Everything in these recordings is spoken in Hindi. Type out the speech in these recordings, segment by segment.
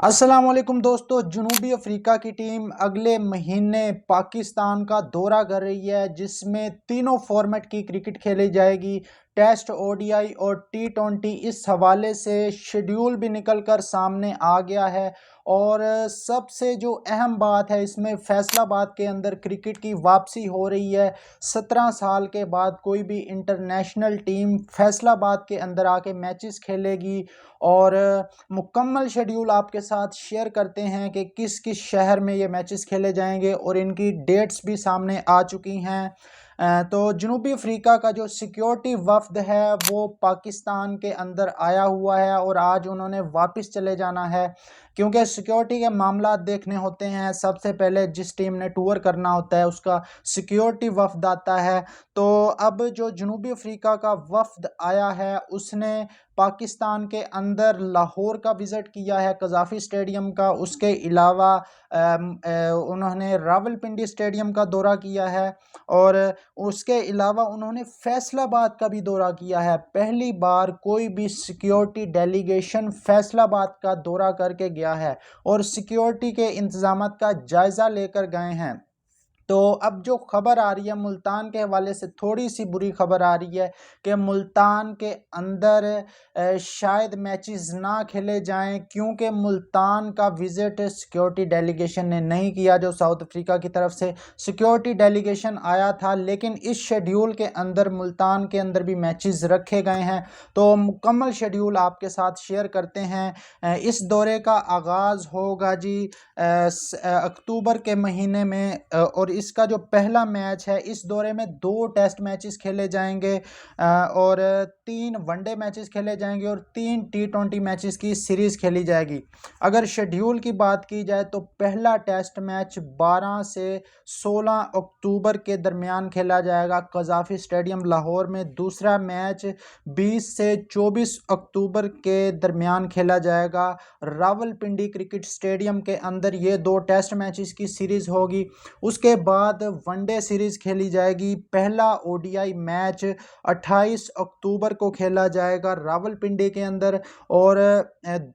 अस्सलाम वालेकुम दोस्तों। जनूबी अफ्रीका की टीम अगले महीने पाकिस्तान का दौरा कर रही है, जिसमें तीनों फॉर्मेट की क्रिकेट खेली जाएगी। टेस्ट, ओडीआई और टी20। इस हवाले से शेड्यूल भी निकल कर सामने आ गया है। और सबसे जो अहम बात है, इसमें फैसलाबाद के अंदर क्रिकेट की वापसी हो रही है। 17 साल के बाद कोई भी इंटरनेशनल टीम फैसलाबाद के अंदर आके मैचेस खेलेगी। और मुकम्मल शेड्यूल आपके साथ शेयर करते हैं कि किस किस शहर में ये मैचेस खेले जाएंगे, और इनकी डेट्स भी सामने आ चुकी हैं। तो जनूबी अफ्रीका का जो सिक्योरिटी वफ्द है वो पाकिस्तान के अंदर आया हुआ है, और आज उन्होंने वापस चले जाना है, क्योंकि सिक्योरिटी के मामला देखने होते हैं। सबसे पहले जिस टीम ने टूर करना होता है उसका सिक्योरिटी वफ्द आता है। तो अब जो जनूबी अफ्रीका का वफ्द आया है उसने पाकिस्तान के अंदर लाहौर का विज़िट किया है, कज़ाफ़ी स्टेडियम का। उसके अलावा उन्होंने रावलपिंडी स्टेडियम का दौरा किया है, और उसके अलावा उन्होंने फैसलाबाद का भी दौरा किया है। पहली बार कोई भी सिक्योरिटी डेलीगेशन फैसलाबाद का दौरा करके गया है और सिक्योरिटी के इंतजामात का जायज़ा लेकर गए हैं। तो अब जो खबर आ रही है मुल्तान के हवाले से, थोड़ी सी बुरी खबर आ रही है कि मुल्तान के अंदर शायद मैचेस ना खेले जाएं, क्योंकि मुल्तान का विजिट सिक्योरिटी डेलीगेशन ने नहीं किया। जो साउथ अफ्रीका की तरफ से सिक्योरिटी डेलीगेशन आया था, लेकिन इस शेड्यूल के अंदर मुल्तान के अंदर भी मैचेस रखे गए हैं। तो मुकम्मल शेड्यूल आपके साथ शेयर करते हैं। इस दौरे का आगाज़ होगा जी अक्टूबर के महीने में, और इसका जो पहला मैच है, इस दौरे में 2 टेस्ट मैचेस खेले जाएंगे, और 3 वनडे मैचेस खेले जाएंगे, और 3 टी20 मैचेस की सीरीज़ खेली जाएगी। अगर शेड्यूल की बात की जाए तो पहला टेस्ट मैच 12 से 16 अक्टूबर के दरमियान खेला जाएगा कज़ाफ़ी स्टेडियम लाहौर में। दूसरा मैच 20 से 24 अक्टूबर के दरमियान खेला जाएगा रावलपिंडी क्रिकेट स्टेडियम के अंदर। ये 2 टेस्ट मैचेस की सीरीज़ होगी। उसके बाद वनडे सीरीज़ खेली जाएगी। पहला ओडीआई मैच 28 अक्टूबर को खेला जाएगा रावलपिंडी के अंदर, और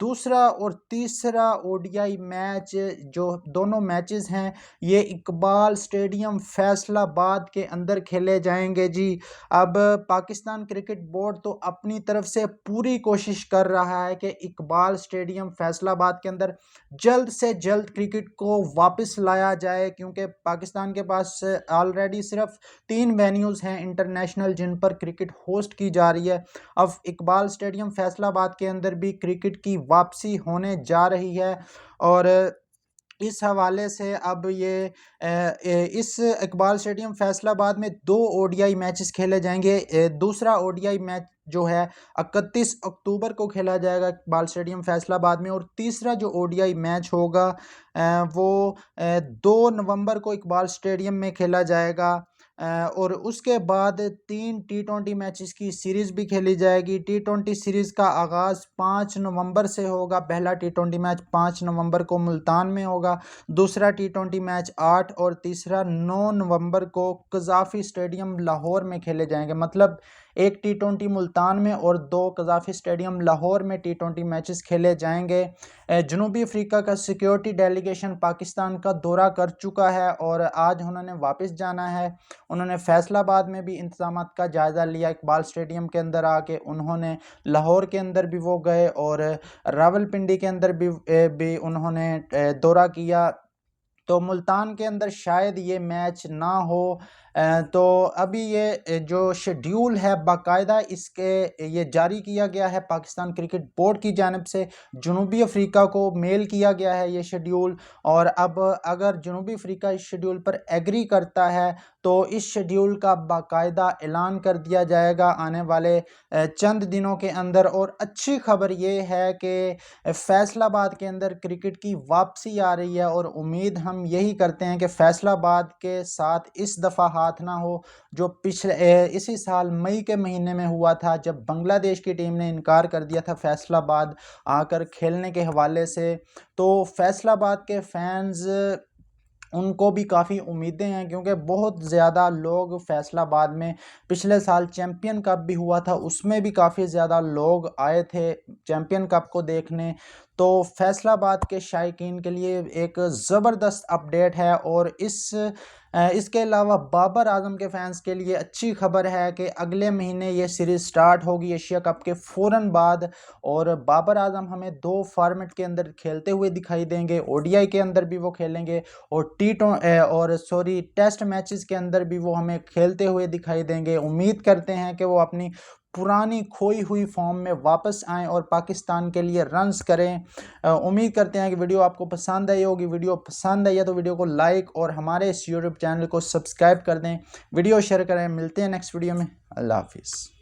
दूसरा और तीसरा ओडीआई मैच, जो दोनों मैचेस हैं, ये इकबाल स्टेडियम फैसलाबाद के अंदर खेले जाएंगे जी। अब पाकिस्तान क्रिकेट बोर्ड तो अपनी तरफ से पूरी कोशिश कर रहा है कि इकबाल स्टेडियम फैसलाबाद के अंदर जल्द से जल्द क्रिकेट को वापस लाया जाए, क्योंकि पाकिस्तान के पास ऑलरेडी सिर्फ 3 वेन्यूज़ हैं इंटरनेशनल जिन पर क्रिकेट होस्ट की जा रही है। अब इकबाल स्टेडियम फैसलाबाद के अंदर भी क्रिकेट की वापसी होने जा रही है, और इस हवाले से अब इस इकबाल स्टेडियम फैसलाबाद में 2 ओडीआई मैचेस खेले जाएंगे। दूसरा ओडीआई मैच जो है 31 अक्टूबर को खेला जाएगा इकबाल स्टेडियम फैसलाबाद में, और तीसरा जो ओडीआई मैच होगा वो 2 नवंबर को इकबाल स्टेडियम में खेला जाएगा। और उसके बाद 3 टी20 मैचेस की सीरीज़ भी खेली जाएगी। टी20 सीरीज़ का आगाज़ 5 नवंबर से होगा। पहला टी20 मैच 5 नवंबर को मुल्तान में होगा, दूसरा टी20 मैच 8 और तीसरा 9 नवंबर को कज़ाफ़ी स्टेडियम लाहौर में खेले जाएंगे। मतलब एक टी20 मुल्तान में और 2 कज़ाफ़ी स्टेडियम लाहौर में टी20 मैचेस खेले जाएंगे। जनूबी अफ्रीका का सिक्योरिटी डेलीगेशन पाकिस्तान का दौरा कर चुका है, और आज उन्होंने वापस जाना है। उन्होंने फैसलाबाद में भी इंतजामात का जायज़ा लिया। इकबाल स्टेडियम के अंदर आके उन्होंने लाहौर के अंदर भी वो गए, और रावलपिंडी के अंदर भी उन्होंने दौरा किया। तो मुल्तान के अंदर शायद ये मैच ना हो। तो अभी ये जो शेड्यूल है बाकायदा इसके ये जारी किया गया है पाकिस्तान क्रिकेट बोर्ड की जानिब से। जनूबी अफ्रीका को मेल किया गया है ये शेड्यूल, और अब अगर जनूबी अफ्रीका इस शेड्यूल पर एग्री करता है तो इस शेड्यूल का बाकायदा ऐलान कर दिया जाएगा आने वाले चंद दिनों के अंदर। और अच्छी खबर ये है कि फैसलाबाद के अंदर क्रिकेट की वापसी आ रही है, और उम्मीद हम यही करते हैं कि फैसलाबाद के साथ इस दफ़ा हाथ ना हो जो पिछले इसी साल मई के महीने में हुआ था, जब बांग्लादेश की टीम ने इनकार कर दिया था फैसलाबाद आकर खेलने के हवाले से। तो फैसलाबाद के फैंस, उनको भी काफ़ी उम्मीदें हैं, क्योंकि बहुत ज़्यादा लोग फैसलाबाद में, पिछले साल चैम्पियन कप भी हुआ था उसमें भी काफ़ी ज़्यादा लोग आए थे चैम्पियन कप को देखने। तो फैसलाबाद के शायकीन के लिए एक ज़बरदस्त अपडेट है। और इसके अलावा बाबर आजम के फैंस के लिए अच्छी खबर है कि अगले महीने ये सीरीज़ स्टार्ट होगी एशिया कप के फ़ौरन बाद। और बाबर आजम हमें 2 फॉर्मेट के अंदर खेलते हुए दिखाई देंगे, ओडीआई के अंदर भी वो खेलेंगे और टेस्ट मैचेस के अंदर भी वो हमें खेलते हुए दिखाई देंगे। उम्मीद करते हैं कि वो अपनी पुरानी खोई हुई फॉर्म में वापस आएँ और पाकिस्तान के लिए रन्स करें। उम्मीद करते हैं कि वीडियो आपको पसंद आई होगी। वीडियो पसंद आई है तो वीडियो को लाइक और हमारे इस यूट्यूब चैनल को सब्सक्राइब कर दें, वीडियो शेयर करें। मिलते हैं नेक्स्ट वीडियो में। अल्लाह हाफिज़।